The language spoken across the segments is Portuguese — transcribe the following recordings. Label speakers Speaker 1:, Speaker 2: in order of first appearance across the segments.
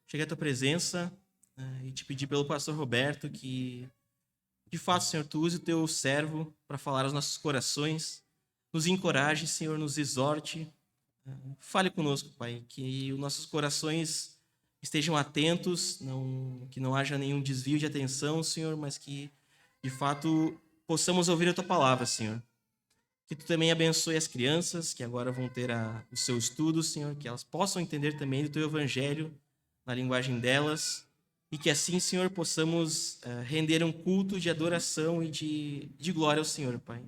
Speaker 1: chegar à tua presença e te pedir pelo pastor Roberto que, de fato, Senhor, tu use o teu servo para falar aos nossos corações, nos encoraje, Senhor, nos exorte. Fale conosco, Pai, que os nossos corações estejam atentos, que não haja nenhum desvio de atenção, Senhor, mas que, de fato, possamos ouvir a tua palavra, Senhor. Que tu também abençoe as crianças que agora vão ter o seu estudo, Senhor, que elas possam entender também do teu evangelho na linguagem delas e que assim, Senhor, possamos render um culto de adoração e de glória ao Senhor, Pai.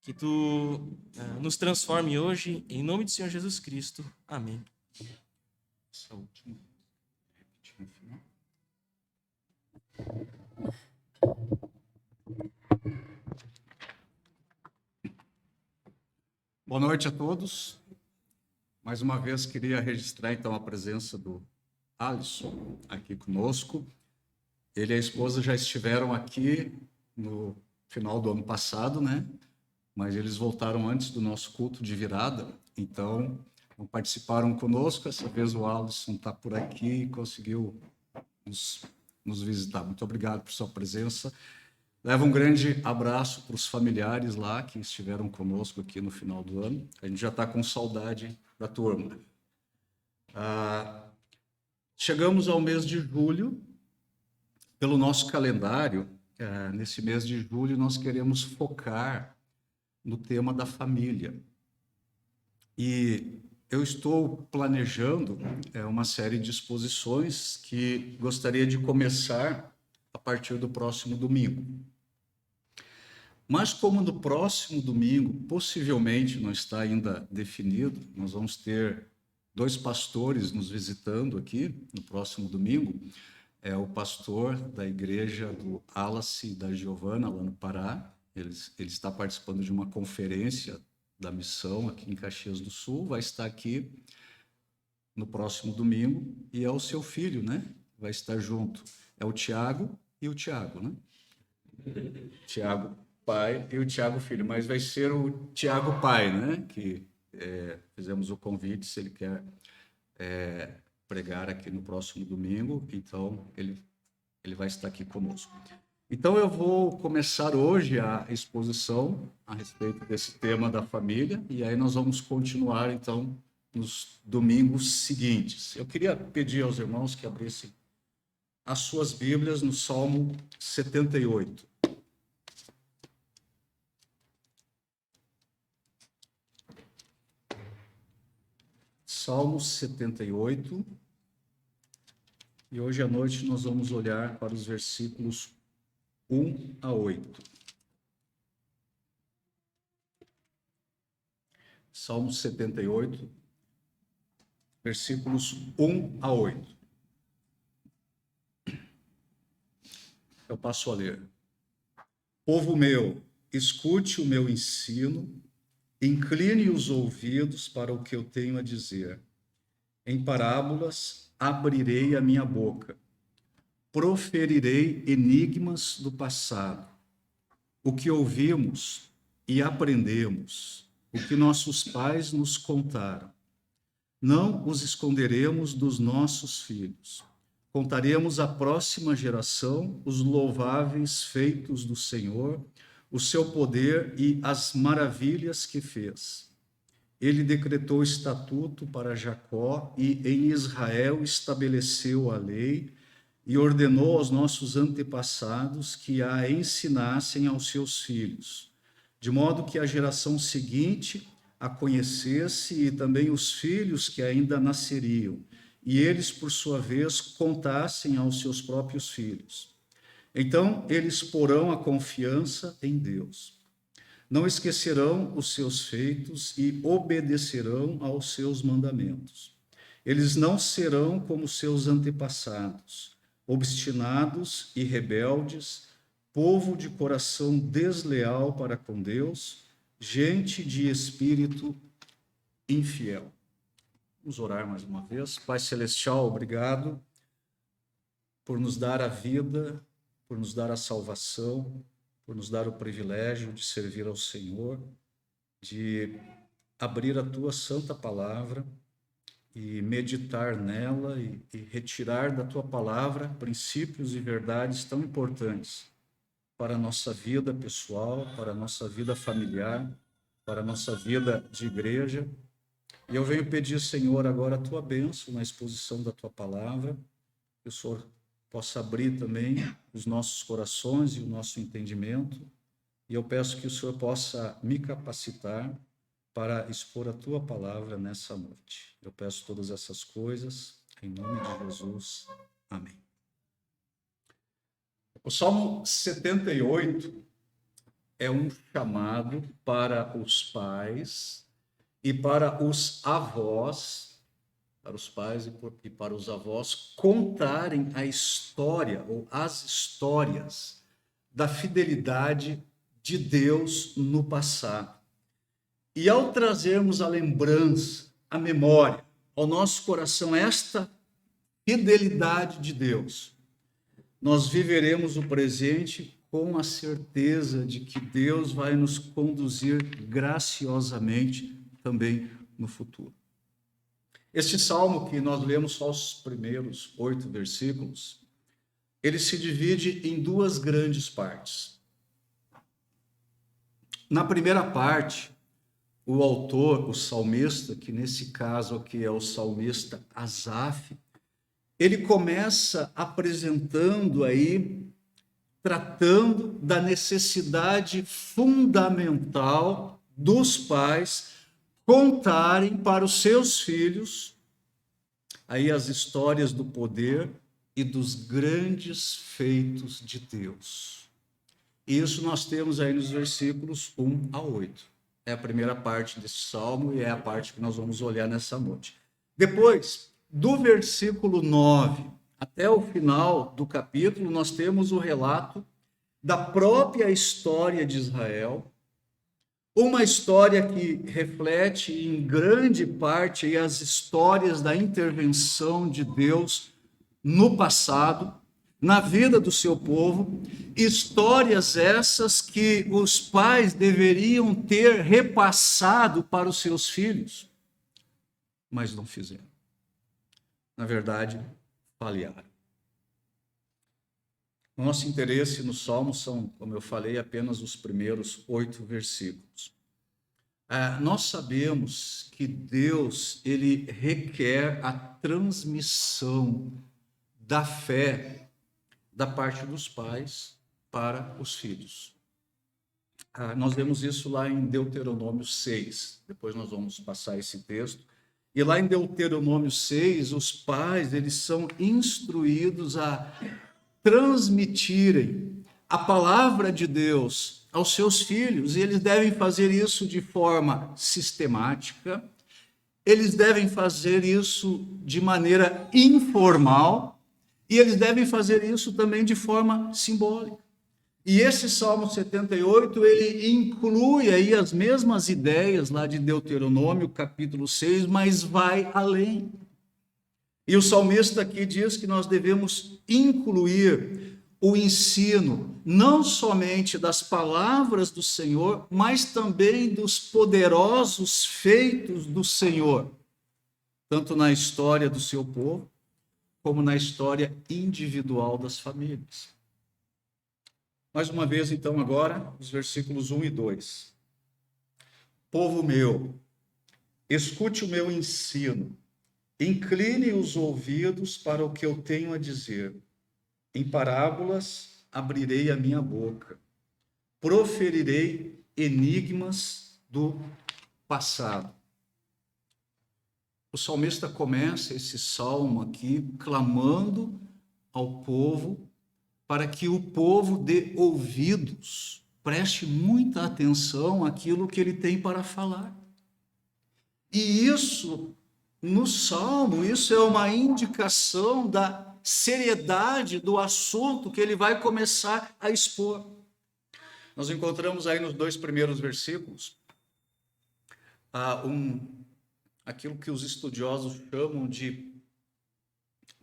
Speaker 1: Que tu nos transforme hoje, em nome do Senhor Jesus Cristo. Amém.
Speaker 2: Essa última, repetir no final. Boa noite a todos. Mais uma vez queria registrar então a presença do Alisson aqui conosco. Ele e a esposa já estiveram aqui no final do ano passado, né? Mas eles voltaram antes do nosso culto de virada, então não participaram conosco. Essa vez o Alisson está por aqui e conseguiu nos visitar. Muito obrigado por sua presença. Leva um grande abraço para os familiares lá que estiveram conosco aqui no final do ano. A gente já está com saudade da turma. Chegamos ao mês de julho. Pelo nosso calendário, nesse mês de julho, nós queremos focar no tema da família. E eu estou planejando uma série de exposições que gostaria de começar a partir do próximo domingo. Mas como no próximo domingo, possivelmente não está ainda definido, nós vamos ter 2 pastores nos visitando aqui no próximo domingo. É o pastor da igreja do Alice e da Giovana, lá no Pará. Ele está participando de uma conferência da missão aqui em Caxias do Sul, vai estar aqui no próximo domingo, e é o seu filho, né? Vai estar junto. É o Tiago e o Tiago, né? Tiago pai e o Tiago filho, mas vai ser o Tiago pai, né? Que fizemos o convite, se ele quer pregar aqui no próximo domingo, então ele vai estar aqui conosco. Então eu vou começar hoje a exposição a respeito desse tema da família, e aí nós vamos continuar então nos domingos seguintes. Eu queria pedir aos irmãos que abrissem as suas Bíblias no Salmo 78. Salmo 78. E hoje à noite nós vamos olhar para os versículos 1 a 8. Salmo 78, versículos 1 a 8. Eu passo a ler. Povo meu, escute o meu ensino, incline os ouvidos para o que eu tenho a dizer. Em parábolas abrirei a minha boca, proferirei enigmas do passado, o que ouvimos e aprendemos, o que nossos pais nos contaram. Não os esconderemos dos nossos filhos. Contaremos à próxima geração os louváveis feitos do Senhor, o seu poder e as maravilhas que fez. Ele decretou estatuto para Jacó e em Israel estabeleceu a lei e ordenou aos nossos antepassados que a ensinassem aos seus filhos, de modo que a geração seguinte a conhecesse e também os filhos que ainda nasceriam, e eles, por sua vez, contassem aos seus próprios filhos. Então, eles porão a confiança em Deus. Não esquecerão os seus feitos e obedecerão aos seus mandamentos. Eles não serão como seus antepassados, obstinados e rebeldes, povo de coração desleal para com Deus, gente de espírito infiel. Vamos orar mais uma vez. Pai Celestial, obrigado por nos dar a vida, por nos dar a salvação, por nos dar o privilégio de servir ao Senhor, de abrir a Tua santa palavra e meditar nela e retirar da tua palavra princípios e verdades tão importantes para a nossa vida pessoal, para a nossa vida familiar, para a nossa vida de igreja. E eu venho pedir, Senhor, agora a tua bênção na exposição da tua palavra, que o Senhor possa abrir também os nossos corações e o nosso entendimento. E eu peço que o Senhor possa me capacitar para expor a tua palavra nessa noite. Eu peço todas essas coisas em nome de Jesus. Amém. O Salmo 78 é um chamado para os pais e para os avós, para os pais e para os avós contarem a história ou as histórias da fidelidade de Deus no passado. E ao trazermos a lembrança, a memória, ao nosso coração esta fidelidade de Deus, nós viveremos o presente com a certeza de que Deus vai nos conduzir graciosamente também no futuro. Este salmo que nós lemos só os primeiros 8 versículos, ele se divide em 2 grandes partes. Na primeira parte, o autor, o salmista, que nesse caso aqui é o salmista Asaf, ele começa apresentando aí, tratando da necessidade fundamental dos pais contarem para os seus filhos aí as histórias do poder e dos grandes feitos de Deus. Isso nós temos aí nos versículos 1 a 8. É a primeira parte desse salmo e é a parte que nós vamos olhar nessa noite. Depois, do versículo 9 até o final do capítulo, nós temos o relato da própria história de Israel, uma história que reflete em grande parte aí as histórias da intervenção de Deus no passado, na vida do seu povo, histórias essas que os pais deveriam ter repassado para os seus filhos, mas não fizeram. Na verdade, falharam. Nosso interesse no Salmo são, como eu falei, apenas os primeiros 8 versículos. Nós sabemos que Deus, ele requer a transmissão da fé da parte dos pais para os filhos. Nós vemos isso lá em Deuteronômio 6. Depois nós vamos passar esse texto. E lá em Deuteronômio 6, os pais, eles são instruídos a transmitirem a palavra de Deus aos seus filhos, e eles devem fazer isso de forma sistemática, eles devem fazer isso de maneira informal, e eles devem fazer isso também de forma simbólica. E esse Salmo 78, ele inclui aí as mesmas ideias lá de Deuteronômio, capítulo 6, mas vai além. E o salmista aqui diz que nós devemos incluir o ensino, não somente das palavras do Senhor, mas também dos poderosos feitos do Senhor, tanto na história do seu povo, como na história individual das famílias. Mais uma vez, então, agora, os versículos 1 e 2. Povo meu, escute o meu ensino, incline os ouvidos para o que eu tenho a dizer. Em parábolas abrirei a minha boca, proferirei enigmas do passado. O salmista começa esse salmo aqui clamando ao povo para que o povo dê ouvidos, preste muita atenção àquilo que ele tem para falar. E isso, no salmo, isso é uma indicação da seriedade do assunto que ele vai começar a expor. Nós encontramos aí nos 2 primeiros versículos aquilo que os estudiosos chamam de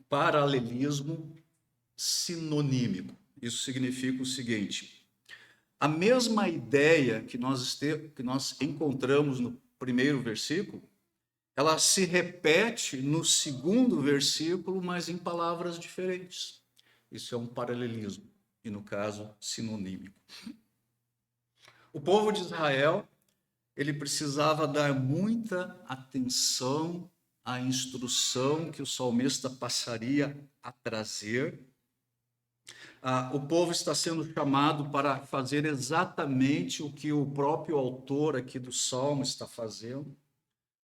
Speaker 2: paralelismo sinonímico. Isso significa o seguinte: a mesma ideia que nós encontramos no primeiro versículo, ela se repete no segundo versículo, mas em palavras diferentes. Isso é um paralelismo, e no caso, sinonímico. O povo de Israel, ele precisava dar muita atenção à instrução que o salmista passaria a trazer. O povo está sendo chamado para fazer exatamente o que o próprio autor aqui do Salmo está fazendo.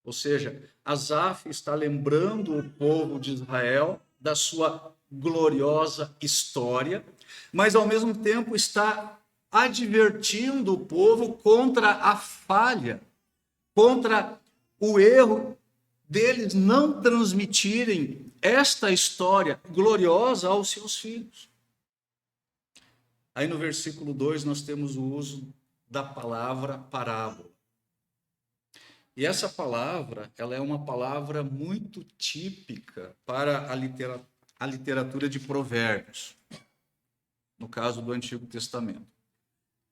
Speaker 2: Ou seja, Asaf está lembrando o povo de Israel da sua gloriosa história, mas ao mesmo tempo está advertindo o povo contra a falha, contra o erro deles não transmitirem esta história gloriosa aos seus filhos. Aí no versículo 2 nós temos o uso da palavra parábola. E essa palavra, ela é uma palavra muito típica para a literatura de Provérbios, no caso do Antigo Testamento.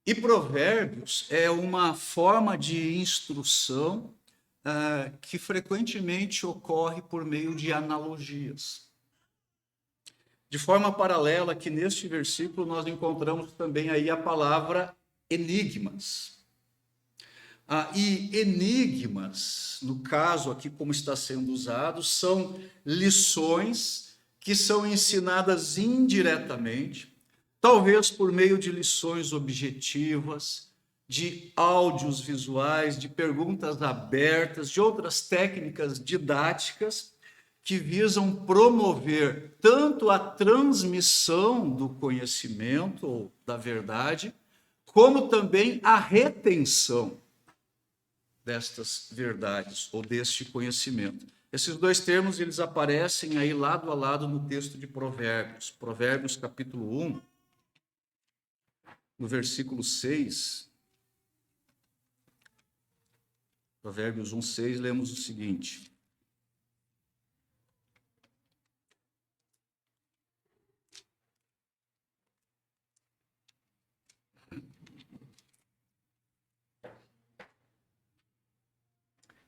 Speaker 2: E Provérbios é uma forma de instrução que frequentemente ocorre por meio de analogias. De forma paralela, que neste versículo nós encontramos também aí a palavra enigmas. E enigmas, no caso aqui como está sendo usado, são lições que são ensinadas indiretamente, talvez por meio de lições objetivas, de áudios visuais, de perguntas abertas, de outras técnicas didáticas que visam promover tanto a transmissão do conhecimento ou da verdade, como também a retenção destas verdades ou deste conhecimento. Esses dois termos eles aparecem aí lado a lado no texto de Provérbios. Provérbios capítulo 1, no versículo 6. Provérbios 1, 6, lemos o seguinte: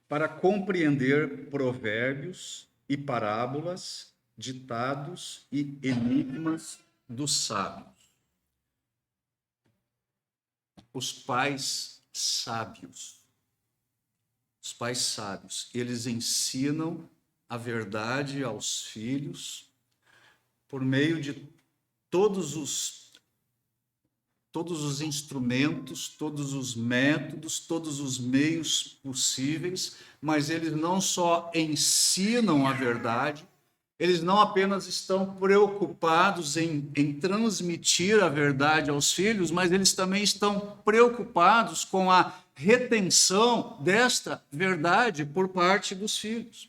Speaker 2: para compreender provérbios e parábolas, ditados e enigmas dos sábios. Os pais sábios, eles ensinam a verdade aos filhos por meio de todos os instrumentos, todos os métodos, todos os meios possíveis, mas eles não só ensinam a verdade, eles não apenas estão preocupados em transmitir a verdade aos filhos, mas eles também estão preocupados com a retenção desta verdade por parte dos filhos.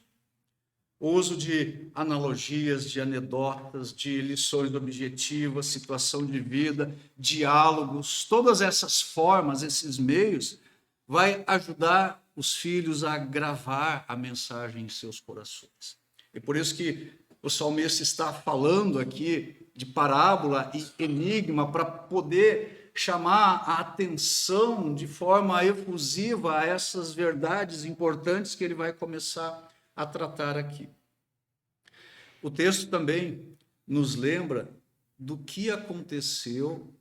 Speaker 2: O uso de analogias, de anedotas, de lições objetivas, situação de vida, diálogos, todas essas formas, esses meios, vai ajudar os filhos a gravar a mensagem em seus corações. E por isso que o salmista está falando aqui de parábola e enigma para poder chamar a atenção de forma efusiva a essas verdades importantes que ele vai começar a tratar aqui. O texto também nos lembra do que aconteceu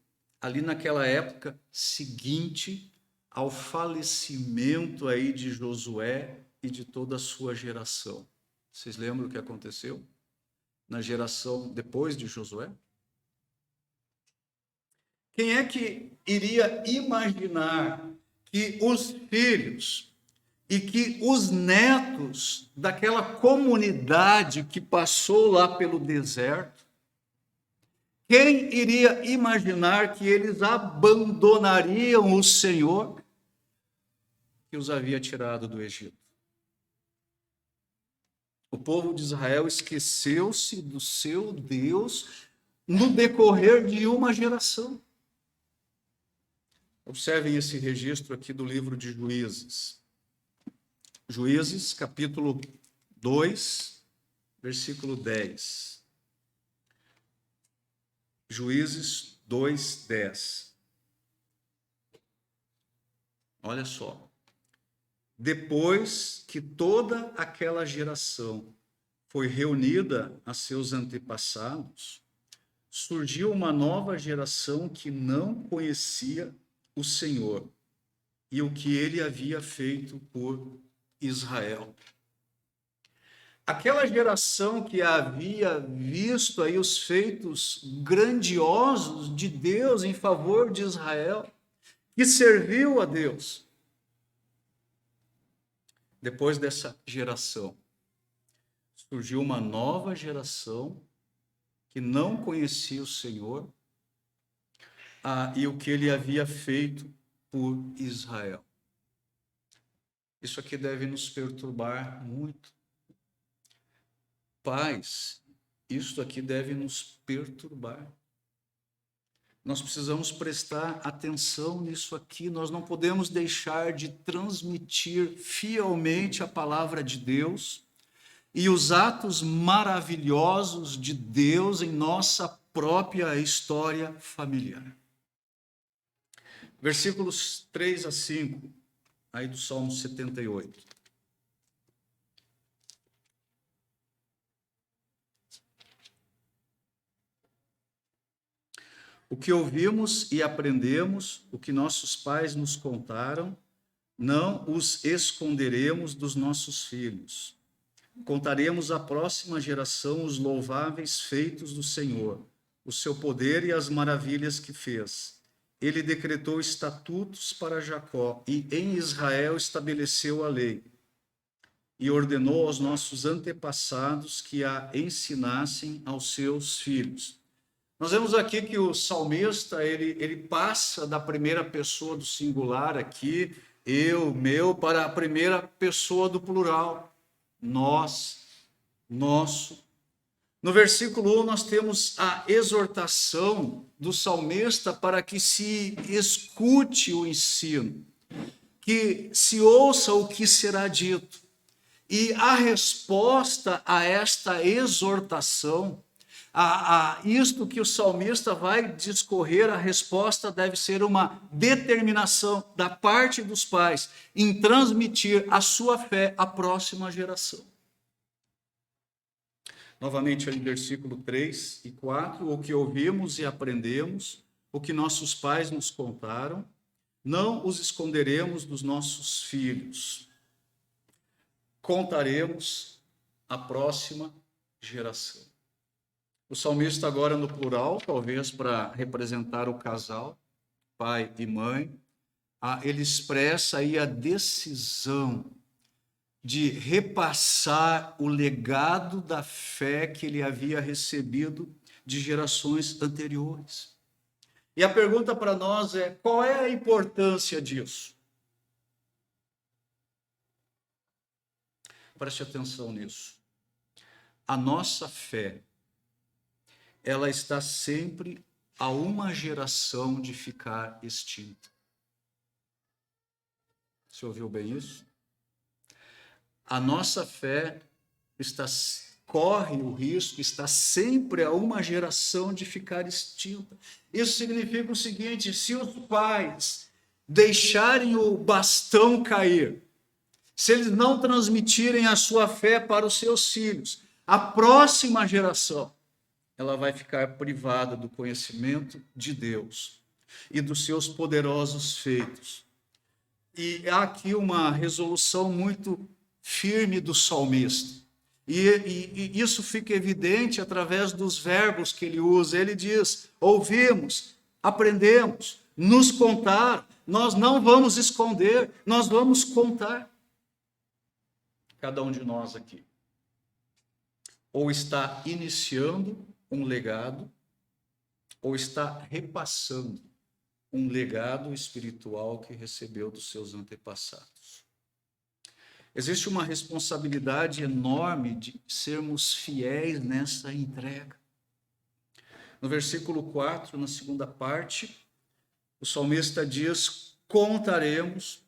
Speaker 2: ali naquela época seguinte ao falecimento aí de Josué e de toda a sua geração. Vocês lembram o que aconteceu na geração depois de Josué? Quem é que iria imaginar que os filhos e que os netos daquela comunidade que passou lá pelo deserto, quem iria imaginar que eles abandonariam o Senhor que os havia tirado do Egito? O povo de Israel esqueceu-se do seu Deus no decorrer de uma geração. Observem esse registro aqui do livro de Juízes. Juízes, capítulo 2, versículo 10. Juízes 2, 10. Olha só. Depois que toda aquela geração foi reunida a seus antepassados, surgiu uma nova geração que não conhecia o Senhor e o que ele havia feito por Israel. Aquela geração que havia visto aí os feitos grandiosos de Deus em favor de Israel, que serviu a Deus. Depois dessa geração, surgiu uma nova geração que não conhecia o Senhor e o que ele havia feito por Israel. Isso aqui deve nos perturbar muito. Pais, isso aqui deve nos perturbar. Nós precisamos prestar atenção nisso aqui. Nós não podemos deixar de transmitir fielmente a palavra de Deus e os atos maravilhosos de Deus em nossa própria história familiar. Versículos 3 a 5, aí do Salmo 78. O que ouvimos e aprendemos, o que nossos pais nos contaram, não os esconderemos dos nossos filhos. Contaremos à próxima geração os louváveis feitos do Senhor, o seu poder e as maravilhas que fez. Ele decretou estatutos para Jacó e em Israel estabeleceu a lei. E ordenou aos nossos antepassados que a ensinassem aos seus filhos. Nós vemos aqui que o salmista, ele passa da primeira pessoa do singular aqui, eu, meu, para a primeira pessoa do plural, nós, nosso. No versículo 1 nós temos a exortação do salmista para que se escute o ensino, que se ouça o que será dito. E a resposta a esta exortação, a isto que o salmista vai discorrer, a resposta deve ser uma determinação da parte dos pais em transmitir a sua fé à próxima geração. Novamente, ali, versículo 3 e 4, o que ouvimos e aprendemos, o que nossos pais nos contaram, não os esconderemos dos nossos filhos. Contaremos à próxima geração. O salmista agora no plural, talvez para representar o casal, pai e mãe, ele expressa aí a decisão de repassar o legado da fé que ele havia recebido de gerações anteriores. E a pergunta para nós é: qual é a importância disso? Preste atenção nisso. A nossa fé, ela está sempre a uma geração de ficar extinta. Você ouviu bem isso? A nossa fé corre o risco, está sempre a uma geração de ficar extinta. Isso significa o seguinte: se os pais deixarem o bastão cair, se eles não transmitirem a sua fé para os seus filhos, a próxima geração, ela vai ficar privada do conhecimento de Deus e dos seus poderosos feitos. E há aqui uma resolução muito firme do salmista. E isso fica evidente através dos verbos que ele usa. Ele diz: ouvimos, aprendemos, nos contaram, nós não vamos esconder, nós vamos contar. Cada um de nós aqui ou está iniciando um legado, ou está repassando um legado espiritual que recebeu dos seus antepassados. Existe uma responsabilidade enorme de sermos fiéis nessa entrega. No versículo 4, na segunda parte, o salmista diz: contaremos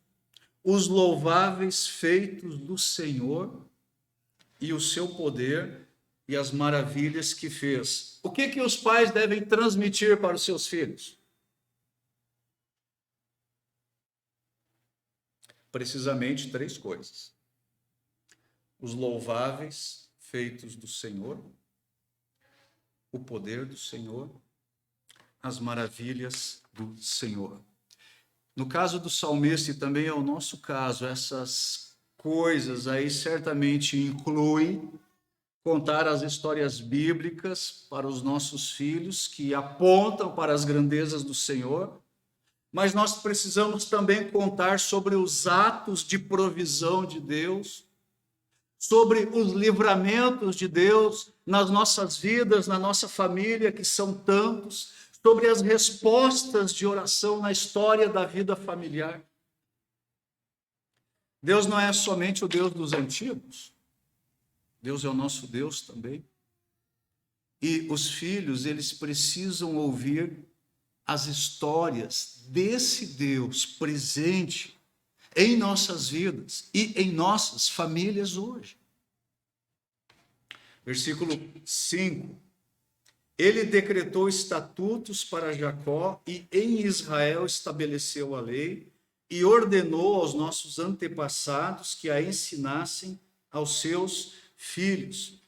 Speaker 2: os louváveis feitos do Senhor e o seu poder e as maravilhas que fez. O que os pais devem transmitir para os seus filhos? precisamente 3 coisas: os louváveis feitos do Senhor, o poder do Senhor, as maravilhas do Senhor. No caso do salmista, e também é o nosso caso, essas coisas aí certamente incluem contar as histórias bíblicas para os nossos filhos, que apontam para as grandezas do Senhor, mas nós precisamos também contar sobre os atos de provisão de Deus, sobre os livramentos de Deus nas nossas vidas, na nossa família, que são tantos, sobre as respostas de oração na história da vida familiar. Deus não é somente o Deus dos antigos, Deus é o nosso Deus também. E os filhos, eles precisam ouvir as histórias desse Deus presente em nossas vidas e em nossas famílias hoje. Versículo 5. Ele decretou estatutos para Jacó e em Israel estabeleceu a lei e ordenou aos nossos antepassados que a ensinassem aos seus filhos.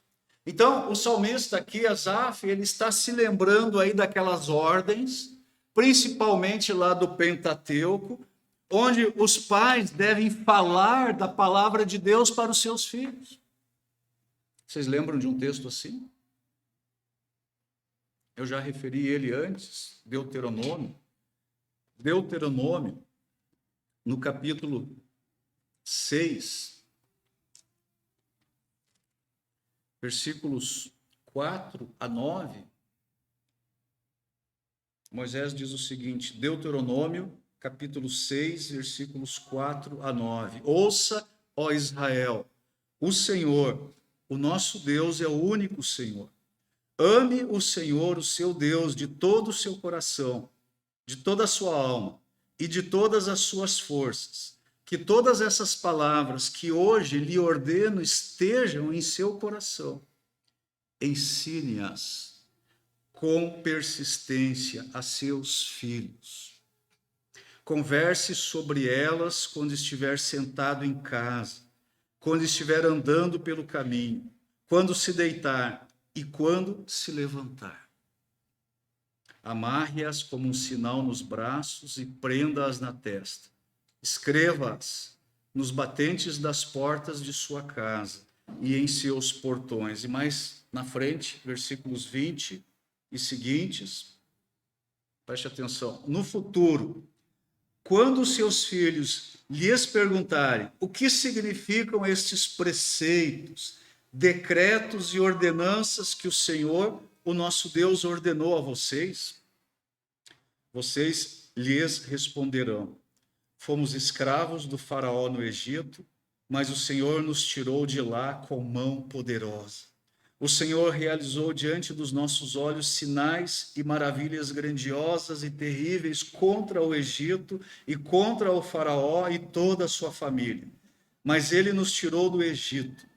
Speaker 2: Então, o salmista aqui, Asaf, ele está se lembrando aí daquelas ordens, principalmente lá do Pentateuco, onde os pais devem falar da palavra de Deus para os seus filhos. Vocês lembram de um texto assim? Eu já referi ele antes, Deuteronômio. Deuteronômio, no capítulo 6, versículos 4 a 9, Moisés diz o seguinte, Deuteronômio, capítulo 6, versículos 4 a 9. Ouça, ó Israel, o Senhor, o nosso Deus é o único Senhor. Ame o Senhor, o seu Deus, de todo o seu coração, de toda a sua alma e de todas as suas forças. Que todas essas palavras que hoje lhe ordeno estejam em seu coração. Ensine-as com persistência a seus filhos. Converse sobre elas quando estiver sentado em casa, quando estiver andando pelo caminho, quando se deitar e quando se levantar. Amarre-as como um sinal nos braços e prenda-as na testa. Escreva-as nos batentes das portas de sua casa e em seus portões. E mais na frente, versículos 20 e seguintes, preste atenção. No futuro, quando seus filhos lhes perguntarem o que significam estes preceitos, decretos e ordenanças que o Senhor, o nosso Deus, ordenou a vocês, vocês lhes responderão: fomos escravos do faraó no Egito, mas o Senhor nos tirou de lá com mão poderosa. O Senhor realizou diante dos nossos olhos sinais e maravilhas grandiosas e terríveis contra o Egito e contra o faraó e toda a sua família. Mas ele nos tirou do Egito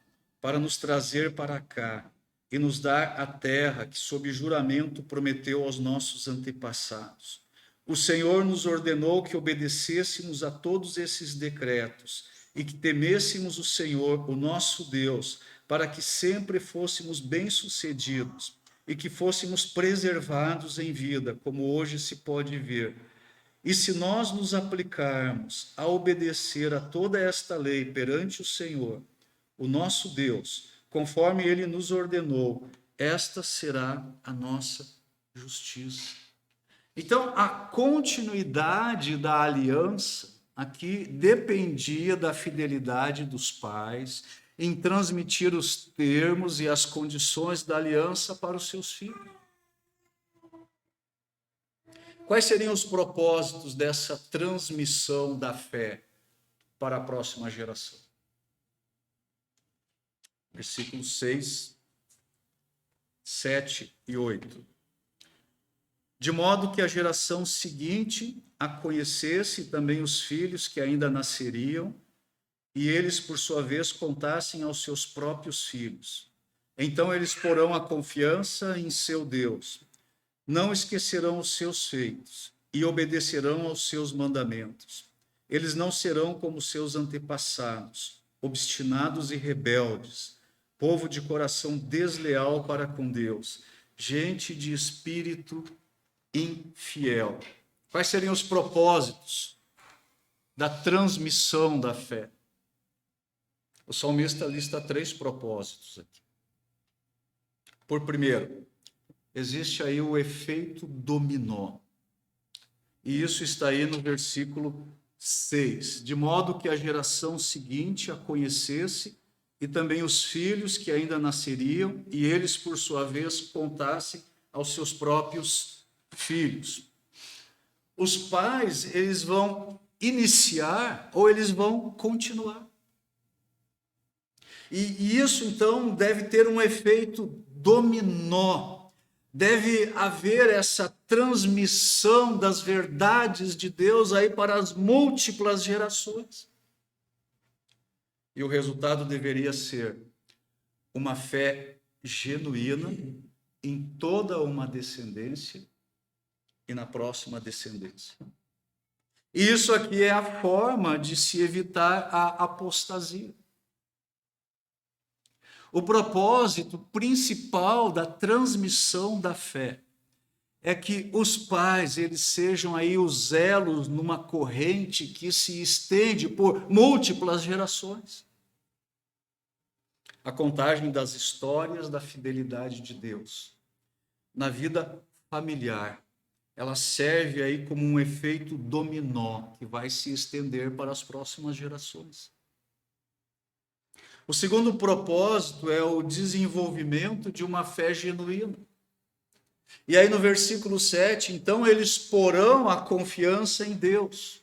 Speaker 2: para nos trazer para cá e nos dar a terra que, sob juramento, prometeu aos nossos antepassados. O Senhor nos ordenou que obedecêssemos a todos esses decretos e que temêssemos o Senhor, o nosso Deus, para que sempre fôssemos bem-sucedidos e que fôssemos preservados em vida, como hoje se pode ver. E se nós nos aplicarmos a obedecer a toda esta lei perante o Senhor, o nosso Deus, conforme ele nos ordenou, esta será a nossa justiça. Então, a continuidade da aliança aqui dependia da fidelidade dos pais em transmitir os termos e as condições da aliança para os seus filhos. Quais seriam os propósitos dessa transmissão da fé para a próxima geração? Versículos 6, 7 e 8. De modo que a geração seguinte a conhecesse também os filhos que ainda nasceriam, e eles, por sua vez, contassem aos seus próprios filhos. Então eles porão a confiança em seu Deus, não esquecerão os seus feitos e obedecerão aos seus mandamentos. Eles não serão como seus antepassados, obstinados e rebeldes, povo de coração desleal para com Deus, gente de espírito infiel. Quais seriam os propósitos da transmissão da fé? O salmista lista 3 propósitos aqui. Por primeiro, existe aí o efeito dominó. E isso está aí no versículo 6. De modo que a geração seguinte a conhecesse, e também os filhos que ainda nasceriam, e eles, por sua vez, contassem aos seus próprios filhos. Os pais, eles vão iniciar ou eles vão continuar. E isso, então, deve ter um efeito dominó. Deve haver essa transmissão das verdades de Deus aí para as múltiplas gerações. E o resultado deveria ser uma fé genuína em toda uma descendência e na próxima descendência. E isso aqui é a forma de se evitar a apostasia. O propósito principal da transmissão da fé é que os pais, eles sejam aí os elos numa corrente que se estende por múltiplas gerações. A contagem das histórias da fidelidade de Deus na vida familiar, ela serve aí como um efeito dominó que vai se estender para as próximas gerações. O segundo propósito é o desenvolvimento de uma fé genuína. E aí no versículo 7, então eles porão a confiança em Deus,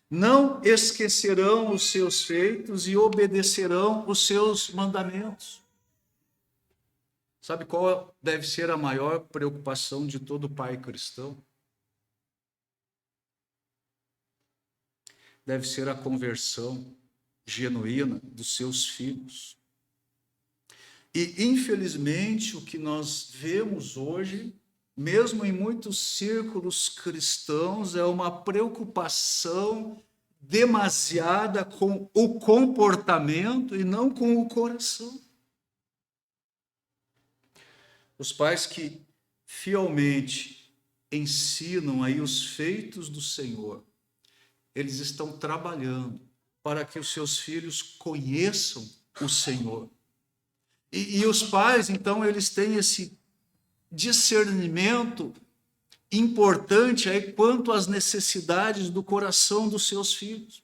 Speaker 2: não esquecerão os seus feitos e obedecerão os seus mandamentos. Sabe qual deve ser a maior preocupação de todo pai cristão? Deve ser a conversão genuína dos seus filhos. E, infelizmente, o que nós vemos hoje, mesmo em muitos círculos cristãos, é uma preocupação demasiada com o comportamento e não com o coração. Os pais que fielmente ensinam aí os feitos do Senhor, eles estão trabalhando para que os seus filhos conheçam o Senhor. E os pais, então, eles têm esse discernimento importante aí quanto às necessidades do coração dos seus filhos.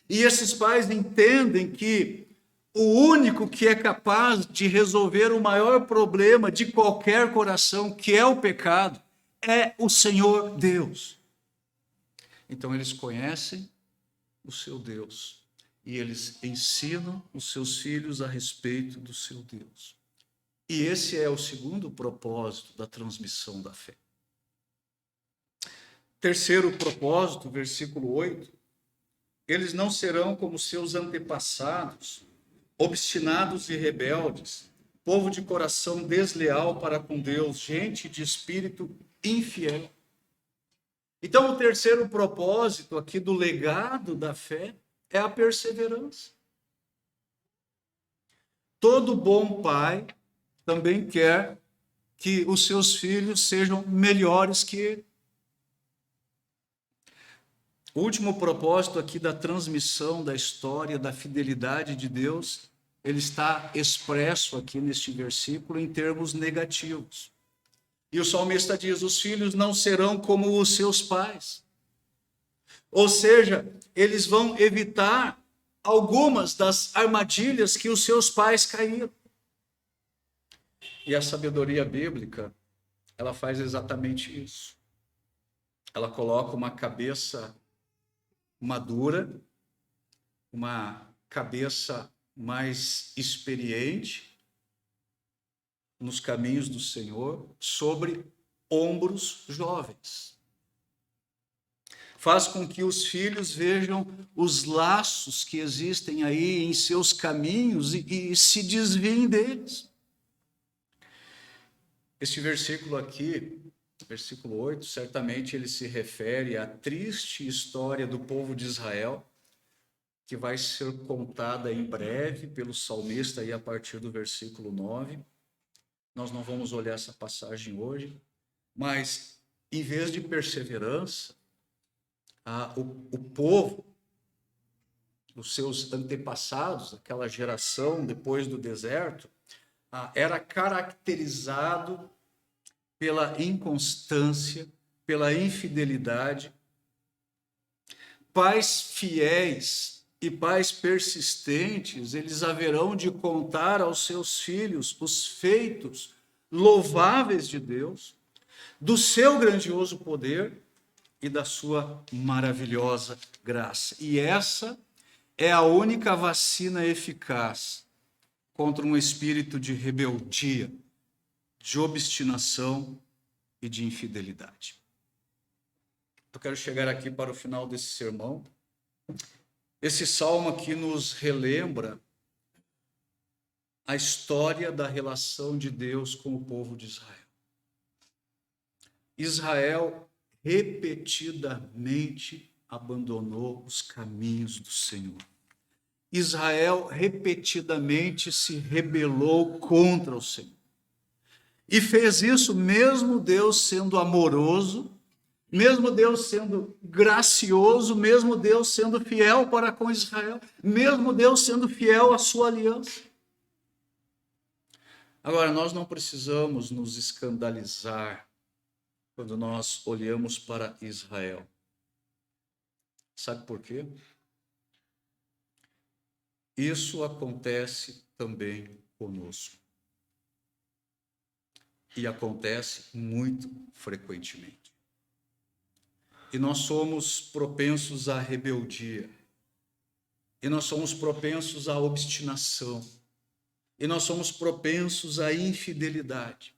Speaker 2: E esses pais entendem que o único que é capaz de resolver o maior problema de qualquer coração, que é o pecado, é o Senhor Deus. Então eles conhecem o seu Deus e eles ensinam os seus filhos a respeito do seu Deus. E esse é o segundo propósito da transmissão da fé. Terceiro propósito, versículo 8, eles não serão como seus antepassados, obstinados e rebeldes, povo de coração desleal para com Deus, gente de espírito infiel. Então, o terceiro propósito aqui do legado da fé é a perseverança. Todo bom pai também quer que os seus filhos sejam melhores que ele. O último propósito aqui da transmissão da história, da fidelidade de Deus, ele está expresso aqui neste versículo em termos negativos. E o salmista diz: os filhos não serão como os seus pais. Ou seja, eles vão evitar algumas das armadilhas que os seus pais caíram. E a sabedoria bíblica, ela faz exatamente isso. Ela coloca uma cabeça madura, uma cabeça mais experiente nos caminhos do Senhor, sobre ombros jovens. Faz com que os filhos vejam os laços que existem aí em seus caminhos e se desviem deles. Este versículo aqui, versículo 8, certamente ele se refere à triste história do povo de Israel, que vai ser contada em breve pelo salmista aí a partir do versículo 9. Nós não vamos olhar essa passagem hoje, mas em vez de perseverança, o povo, os seus antepassados, aquela geração depois do deserto, era caracterizado pela inconstância, pela infidelidade. Pais fiéis e pais persistentes, eles haverão de contar aos seus filhos os feitos louváveis de Deus, do seu grandioso poder e da sua maravilhosa graça. E essa é a única vacina eficaz contra um espírito de rebeldia, de obstinação e de infidelidade. Eu quero chegar aqui para o final desse sermão. Esse salmo aqui nos relembra a história da relação de Deus com o povo de Israel. Israel repetidamente abandonou os caminhos do Senhor. Israel repetidamente se rebelou contra o Senhor. E fez isso mesmo Deus sendo amoroso, mesmo Deus sendo gracioso, mesmo Deus sendo fiel para com Israel, mesmo Deus sendo fiel à sua aliança. Agora, nós não precisamos nos escandalizar quando nós olhamos para Israel. Sabe por quê? Isso acontece também conosco. E acontece muito frequentemente. E nós somos propensos à rebeldia. E nós somos propensos à obstinação. E nós somos propensos à infidelidade.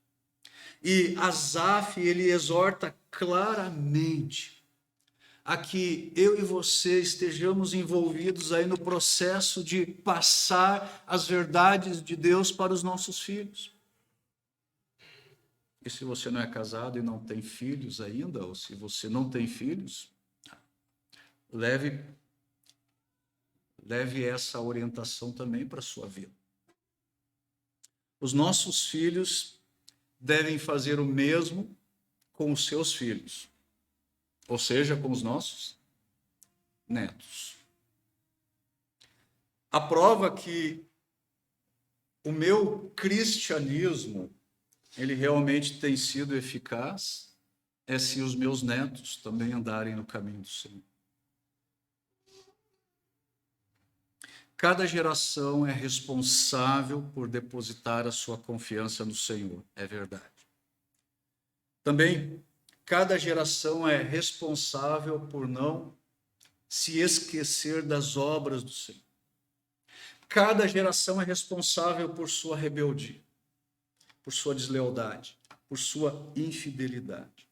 Speaker 2: E Asaf, ele exorta claramente a que eu e você estejamos envolvidos aí no processo de passar as verdades de Deus para os nossos filhos. E se você não é casado e não tem filhos ainda, ou se você não tem filhos, leve essa orientação também para a sua vida. Os nossos filhos devem fazer o mesmo com os seus filhos, ou seja, com os nossos netos. A prova que o meu cristianismo ele realmente tem sido eficaz é se os meus netos também andarem no caminho do Senhor. Cada geração é responsável por depositar a sua confiança no Senhor, é verdade. Também, cada geração é responsável por não se esquecer das obras do Senhor. Cada geração é responsável por sua rebeldia, por sua deslealdade, por sua infidelidade.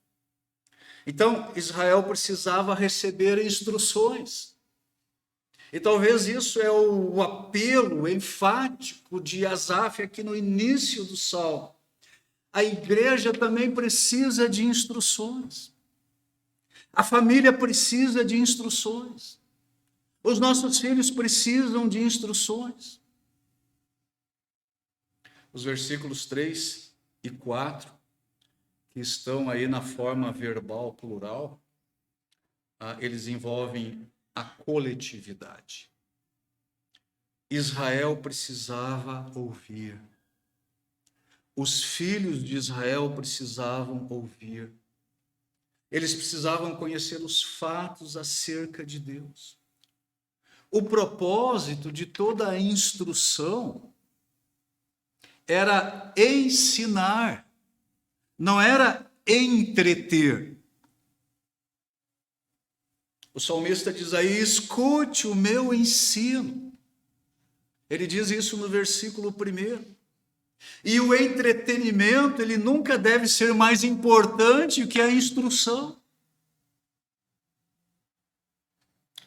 Speaker 2: Então, Israel precisava receber instruções. E talvez isso é o apelo enfático de Asaf aqui no início do salmo. A igreja também precisa de instruções. A família precisa de instruções. Os nossos filhos precisam de instruções. Os versículos 3 e 4, que estão aí na forma verbal plural, eles envolvem a coletividade. Israel precisava ouvir. Os filhos de Israel precisavam ouvir. Eles precisavam conhecer os fatos acerca de Deus. O propósito de toda a instrução era ensinar, não era entreter. O salmista diz aí, escute o meu ensino. Ele diz isso no versículo 1. E o entretenimento, ele nunca deve ser mais importante que a instrução.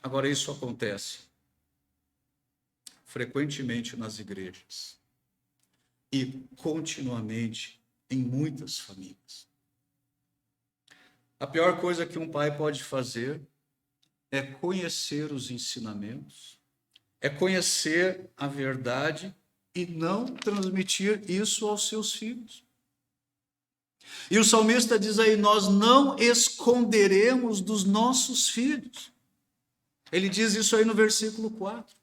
Speaker 2: Agora, isso acontece frequentemente nas igrejas e continuamente em muitas famílias. A pior coisa que um pai pode fazer é conhecer os ensinamentos, é conhecer a verdade e não transmitir isso aos seus filhos. E o salmista diz aí: nós não esconderemos dos nossos filhos. Ele diz isso aí no versículo 4.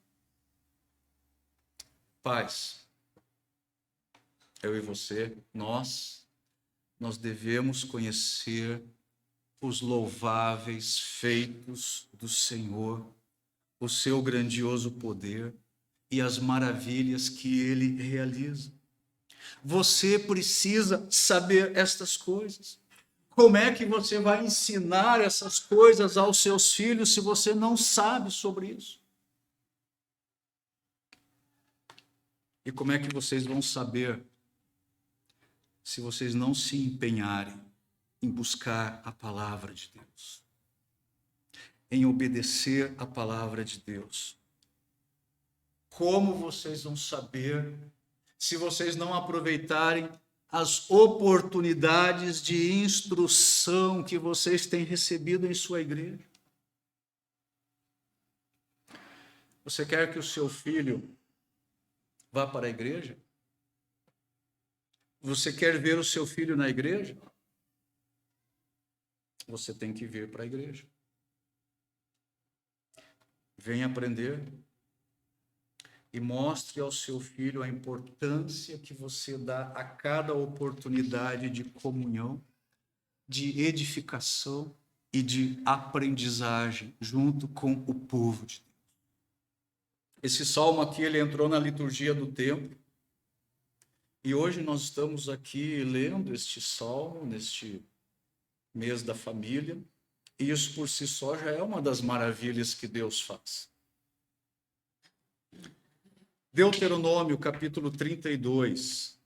Speaker 2: Pais, eu e você, nós devemos conhecer os louváveis feitos do Senhor, o seu grandioso poder e as maravilhas que ele realiza. Você precisa saber estas coisas. Como é que você vai ensinar essas coisas aos seus filhos se você não sabe sobre isso? E como é que vocês vão saber se vocês não se empenharem em buscar a palavra de Deus, em obedecer a palavra de Deus? Como vocês vão saber se vocês não aproveitarem as oportunidades de instrução que vocês têm recebido em sua igreja? Você quer que o seu filho vá para a igreja? Você quer ver o seu filho na igreja? Você tem que vir para a igreja. Venha aprender e mostre ao seu filho a importância que você dá a cada oportunidade de comunhão, de edificação e de aprendizagem junto com o povo de Deus. Esse salmo aqui, ele entrou na liturgia do templo, e hoje nós estamos aqui lendo este salmo, neste mês da família, e isso por si só já é uma das maravilhas que Deus faz. Deuteronômio, capítulo 32.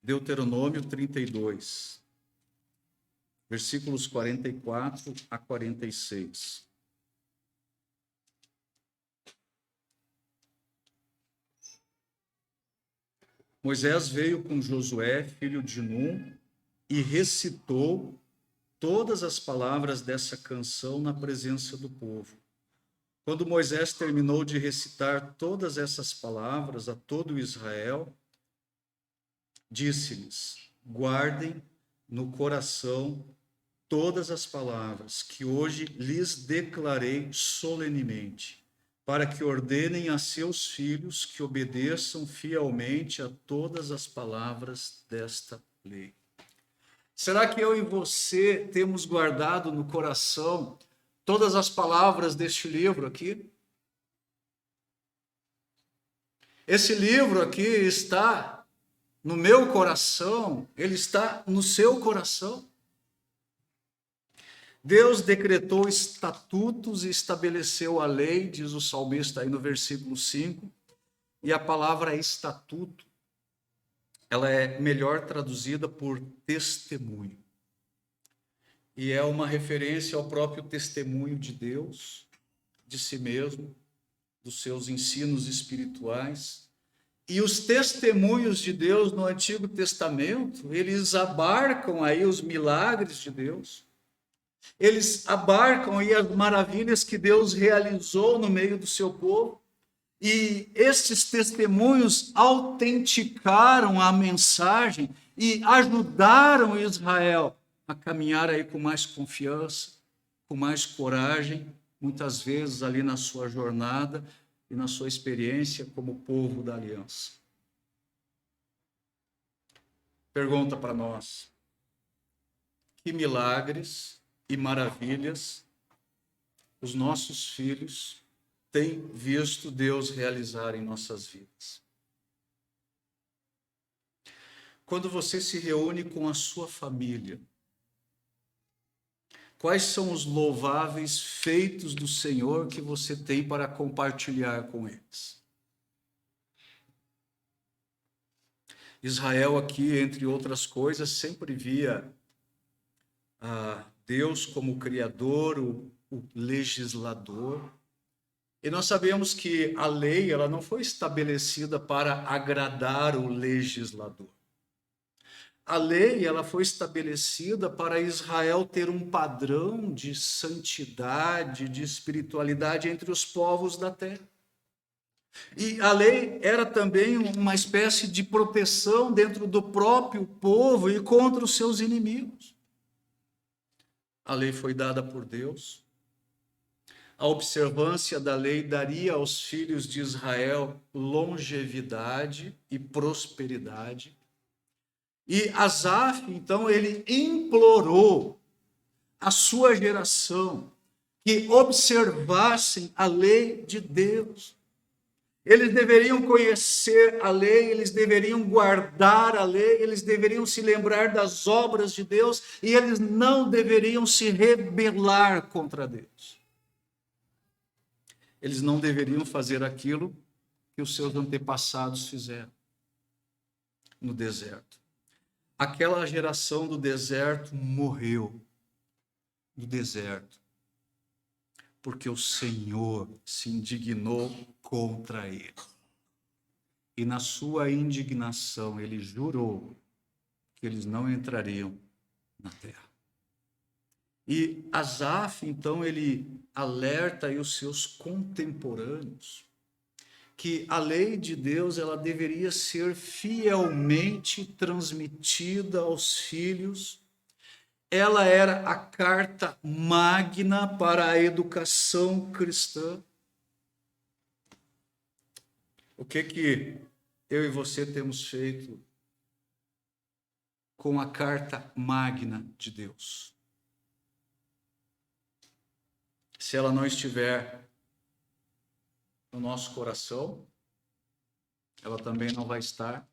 Speaker 2: Deuteronômio 32, versículos 44 a 46. Moisés veio com Josué, filho de Num, e recitou todas as palavras dessa canção na presença do povo. Quando Moisés terminou de recitar todas essas palavras a todo Israel, disse-lhes: guardem no coração todas as palavras que hoje lhes declarei solenemente, para que ordenem a seus filhos que obedeçam fielmente a todas as palavras desta lei. Será que eu e você temos guardado no coração todas as palavras deste livro aqui? Esse livro aqui está no meu coração, ele está no seu coração. Deus decretou estatutos e estabeleceu a lei, diz o salmista aí no versículo 5, e a palavra estatuto, ela é melhor traduzida por testemunho. E é uma referência ao próprio testemunho de Deus, de si mesmo, dos seus ensinos espirituais. E os testemunhos de Deus no Antigo Testamento, eles abarcam aí os milagres de Deus. Eles abarcam aí as maravilhas que Deus realizou no meio do seu povo. E estes testemunhos autenticaram a mensagem e ajudaram Israel a caminhar aí com mais confiança, com mais coragem, muitas vezes ali na sua jornada e na sua experiência como povo da aliança. Pergunta para nós: que milagres e maravilhas os nossos filhos têm visto Deus realizar em nossas vidas? Quando você se reúne com a sua família, quais são os louváveis feitos do Senhor que você tem para compartilhar com eles? Israel aqui, entre outras coisas, sempre via Deus como Criador, o legislador, E nós sabemos que a lei, ela não foi estabelecida para agradar o legislador. A lei, ela foi estabelecida para Israel ter um padrão de santidade, de espiritualidade entre os povos da terra. E a lei era também uma espécie de proteção dentro do próprio povo e contra os seus inimigos. A lei foi dada por Deus. A observância da lei daria aos filhos de Israel longevidade e prosperidade. E Asaf, então, ele implorou a sua geração que observassem a lei de Deus. Eles deveriam conhecer a lei, eles deveriam guardar a lei, eles deveriam se lembrar das obras de Deus e eles não deveriam se rebelar contra Deus. Eles não deveriam fazer aquilo que os seus antepassados fizeram no deserto. Aquela geração do deserto morreu no deserto, porque o Senhor se indignou contra ele. E na sua indignação ele jurou que eles não entrariam na terra. E Asaf, então, ele alerta aí os seus contemporâneos que a lei de Deus, ela deveria ser fielmente transmitida aos filhos. Ela era a carta magna para a educação cristã. O que eu e você temos feito com a carta magna de Deus? Se ela não estiver no nosso coração, ela também não vai estar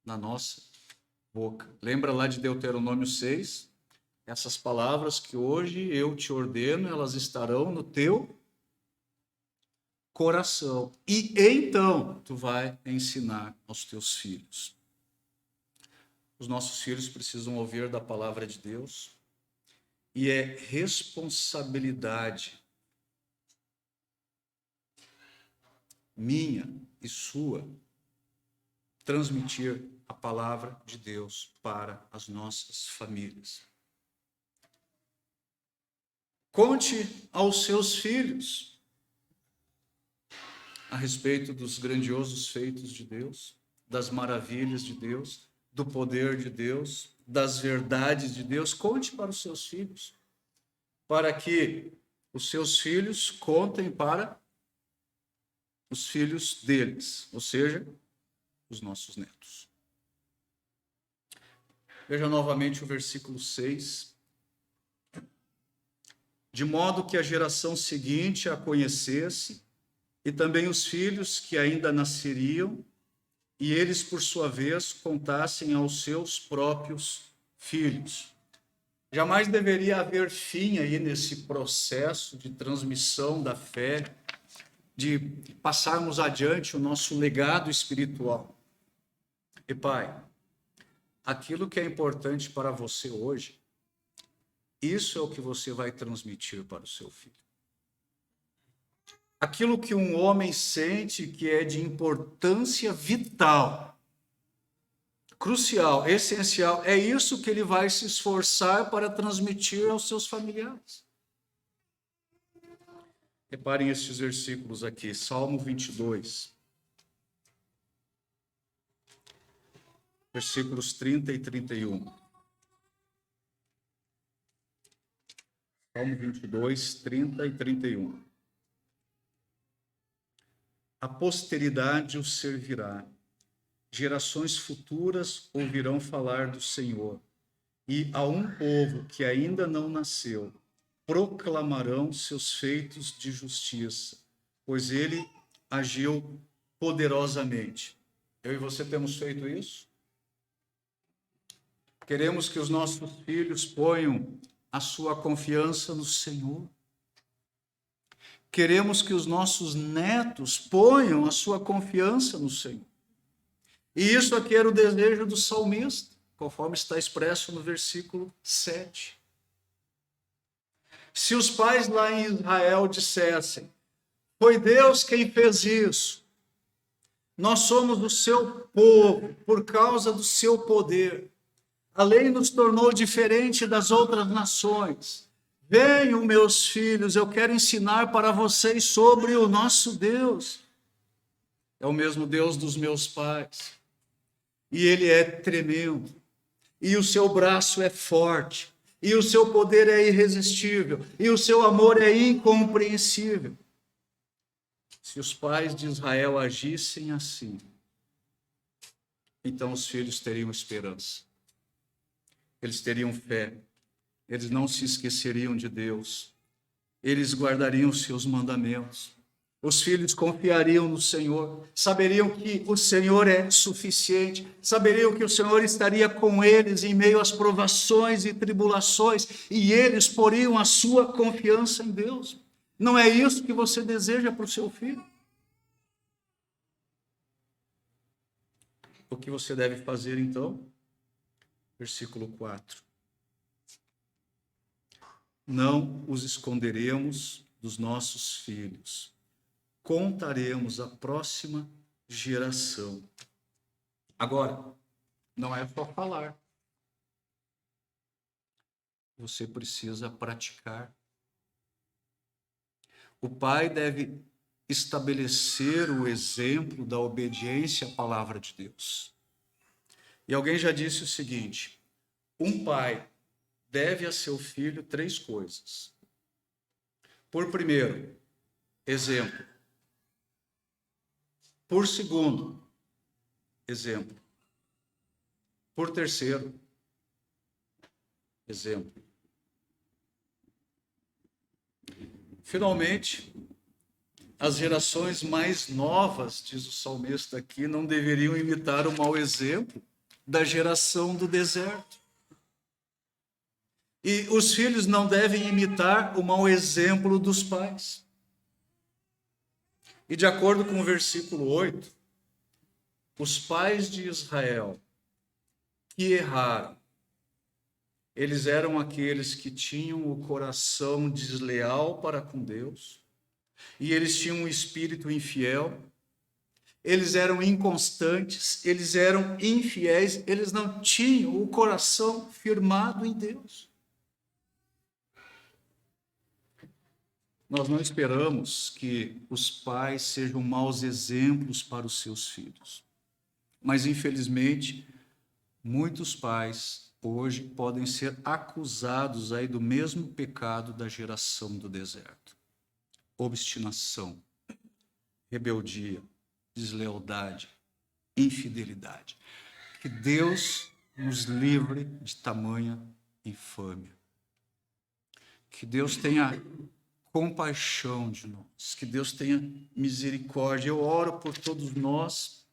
Speaker 2: na nossa boca. Lembra lá de Deuteronômio 6? Essas palavras que hoje eu te ordeno, elas estarão no teu coração. E então tu vai ensinar aos teus filhos. Os nossos filhos precisam ouvir da palavra de Deus. E é responsabilidade minha e sua transmitir a palavra de Deus para as nossas famílias. Conte aos seus filhos a respeito dos grandiosos feitos de Deus, das maravilhas de Deus, do poder de Deus, das verdades de Deus. Conte para os seus filhos, para que os seus filhos contem para os filhos deles, ou seja, os nossos netos. Veja novamente o versículo 6. De modo que a geração seguinte a conhecesse, e também os filhos que ainda nasceriam, e eles, por sua vez, contassem aos seus próprios filhos. Jamais deveria haver fim aí nesse processo de transmissão da fé, de passarmos adiante o nosso legado espiritual. E Pai, aquilo que é importante para você hoje, isso é o que você vai transmitir para o seu filho. Aquilo que um homem sente que é de importância vital, crucial, essencial, é isso que ele vai se esforçar para transmitir aos seus familiares. Reparem estes versículos aqui, Salmo 22, versículos 30 e 31. Salmo 22, 30 e 31. A posteridade o servirá, gerações futuras ouvirão falar do Senhor, e a um povo que ainda não nasceu, proclamarão seus feitos de justiça, pois ele agiu poderosamente. Eu e você temos feito isso? Queremos que os nossos filhos ponham a sua confiança no Senhor. Queremos que os nossos netos ponham a sua confiança no Senhor. E isso aqui era o desejo do salmista, conforme está expresso no versículo 7. Se os pais lá em Israel dissessem, Foi Deus quem fez isso. Nós somos o seu povo por causa do seu poder. A lei nos tornou diferente das outras nações. Venham, meus filhos, eu quero ensinar para vocês sobre o nosso Deus. É o mesmo Deus dos meus pais. E ele é tremendo. E o seu braço é forte. E o seu poder é irresistível. E o seu amor é incompreensível. Se os pais de Israel agissem assim, então os filhos teriam esperança. Eles teriam fé. Eles não se esqueceriam de Deus. Eles guardariam os seus mandamentos. Os filhos confiariam no Senhor, saberiam que o Senhor é suficiente, saberiam que o Senhor estaria com eles em meio às provações e tribulações, e eles poriam a sua confiança em Deus. Não é isso que você deseja para o seu filho? O que você deve fazer então? Versículo 4. Não os esconderemos dos nossos filhos. Contaremos à próxima geração. Agora, não é só falar. Você precisa praticar. O pai deve estabelecer o exemplo da obediência à palavra de Deus. E alguém já disse o seguinte: um pai deve a seu filho 3 coisas. Por primeiro, exemplo. Por segundo, exemplo. Por terceiro, exemplo. Finalmente, as gerações mais novas, diz o salmista aqui, não deveriam imitar o mau exemplo da geração do deserto. E os filhos não devem imitar o mau exemplo dos pais. E de acordo com o versículo 8, os pais de Israel que erraram, eles eram aqueles que tinham o coração desleal para com Deus, e eles tinham um espírito infiel, eles eram inconstantes, eles eram infiéis, eles não tinham o coração firmado em Deus. Nós não esperamos que os pais sejam maus exemplos para os seus filhos. Mas, infelizmente, muitos pais hoje podem ser acusados aí do mesmo pecado da geração do deserto. Obstinação, rebeldia, deslealdade, infidelidade. Que Deus nos livre de tamanha infâmia. Que Deus tenha compaixão de nós, que Deus tenha misericórdia. Eu oro por todos nós.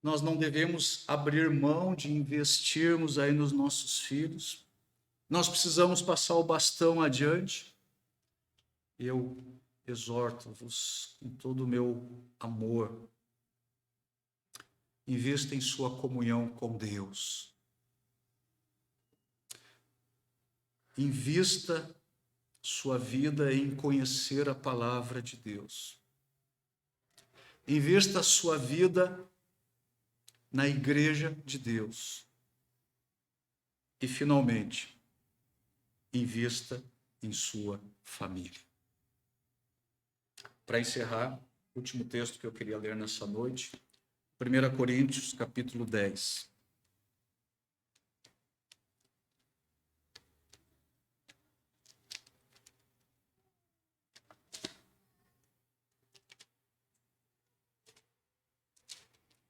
Speaker 2: Nós não devemos abrir mão de investirmos aí nos nossos filhos. Nós precisamos passar o bastão adiante. Eu exorto-vos com todo o meu amor. Invista em sua comunhão com Deus. Invista sua vida em conhecer a palavra de Deus. Invista a sua vida na igreja de Deus. E, finalmente, invista em sua família. Para encerrar, o último texto que eu queria ler nessa noite, 1 Coríntios, capítulo 10.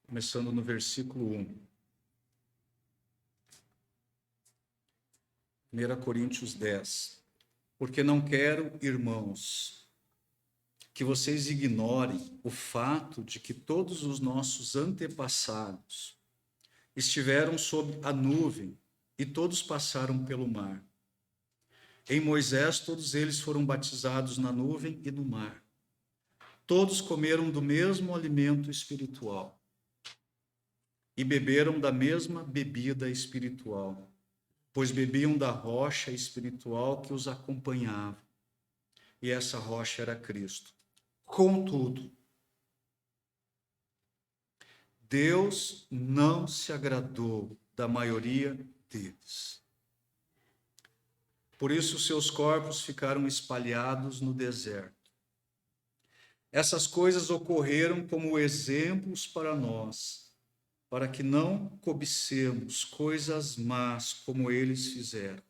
Speaker 2: Começando no versículo 1. 1 Coríntios 10. Porque não quero, irmãos, que vocês ignorem o fato de que todos os nossos antepassados estiveram sob a nuvem e todos passaram pelo mar. Em Moisés, todos eles foram batizados na nuvem e no mar. Todos comeram do mesmo alimento espiritual e beberam da mesma bebida espiritual, pois bebiam da rocha espiritual que os acompanhava, e essa rocha era Cristo. Contudo, Deus não se agradou da maioria deles. Por isso, seus corpos ficaram espalhados no deserto. Essas coisas ocorreram como exemplos para nós, para que não cobicemos coisas más como eles fizeram.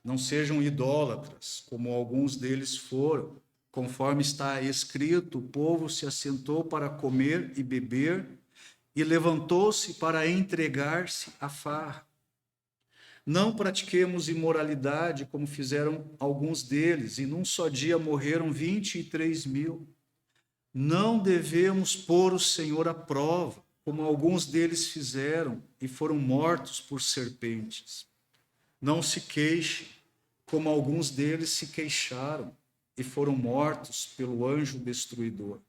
Speaker 2: Não sejam idólatras, como alguns deles foram. Conforme está escrito, o povo se assentou para comer e beber e levantou-se para entregar-se à farra. Não pratiquemos imoralidade, como fizeram alguns deles, e num só dia morreram 23.000. Não devemos pôr o Senhor à prova, como alguns deles fizeram e foram mortos por serpentes. Não se queixe, como alguns deles se queixaram e foram mortos pelo anjo destruidor.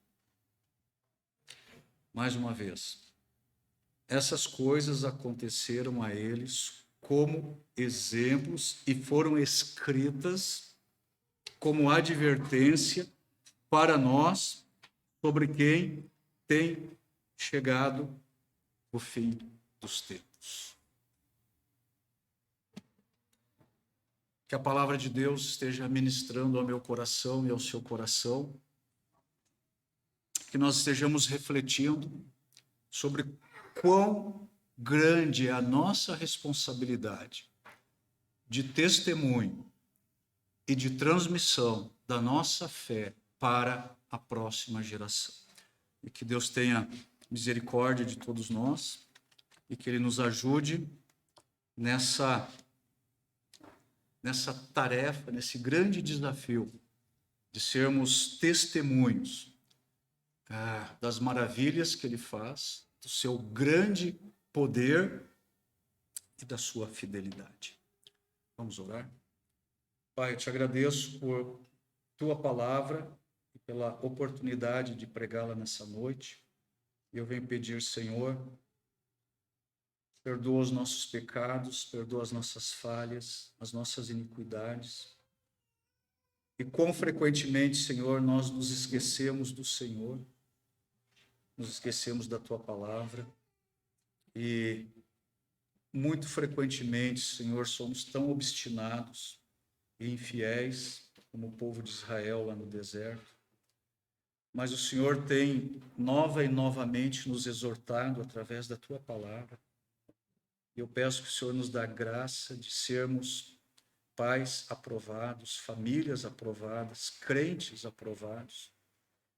Speaker 2: Mais uma vez, essas coisas aconteceram a eles como exemplos e foram escritas como advertência para nós sobre quem tem chegado o fim dos tempos. Que a palavra de Deus esteja ministrando ao meu coração e ao seu coração, que nós estejamos refletindo sobre quão grande é a nossa responsabilidade de testemunho e de transmissão da nossa fé para a próxima geração. E que Deus tenha misericórdia de todos nós e que Ele nos ajude nessa tarefa, nesse grande desafio de sermos testemunhos das maravilhas que Ele faz, do seu grande poder e da sua fidelidade. Vamos orar? Pai, eu te agradeço por tua palavra e pela oportunidade de pregá-la nessa noite. E eu venho pedir, Senhor, perdoa os nossos pecados, perdoa as nossas falhas, as nossas iniquidades. E quão frequentemente, Senhor, nós nos esquecemos do Senhor, nos esquecemos da tua palavra. E muito frequentemente, Senhor, somos tão obstinados e infiéis como o povo de Israel lá no deserto. Mas o Senhor tem nova e novamente nos exortado através da tua palavra. E eu peço que o Senhor nos dê graça de sermos pais aprovados, famílias aprovadas, crentes aprovados,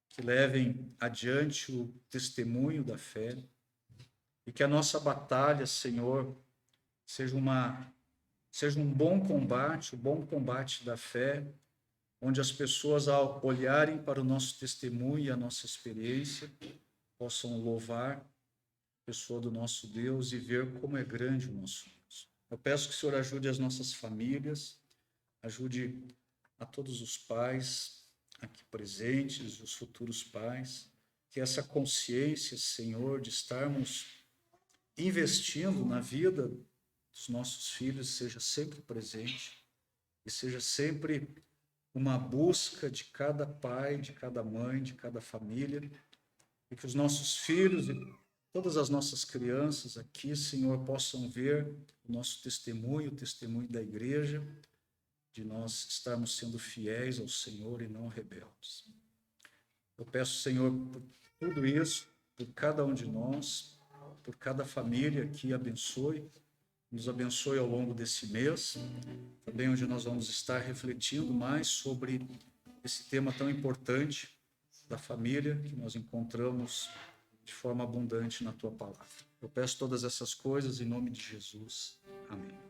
Speaker 2: que levem adiante o testemunho da fé e que a nossa batalha, Senhor, seja um bom combate, o bom combate da fé, onde as pessoas, ao olharem para o nosso testemunho e a nossa experiência, possam louvar a pessoa do nosso Deus e ver como é grande o nosso Deus. Eu peço que o Senhor ajude as nossas famílias, ajude a todos os pais aqui presentes, os futuros pais, que essa consciência, Senhor, de estarmos investindo na vida dos nossos filhos seja sempre presente e seja sempre uma busca de cada pai, de cada mãe, de cada família, e que os nossos filhos e todas as nossas crianças aqui, Senhor, possam ver o nosso testemunho, o testemunho da igreja, de nós estarmos sendo fiéis ao Senhor e não rebeldes. Eu peço, Senhor, por tudo isso, por cada um de nós, por cada família aqui, nos abençoe ao longo desse mês, também onde nós vamos estar refletindo mais sobre esse tema tão importante da família que nós encontramos de forma abundante na tua palavra. Eu peço todas essas coisas em nome de Jesus. Amém.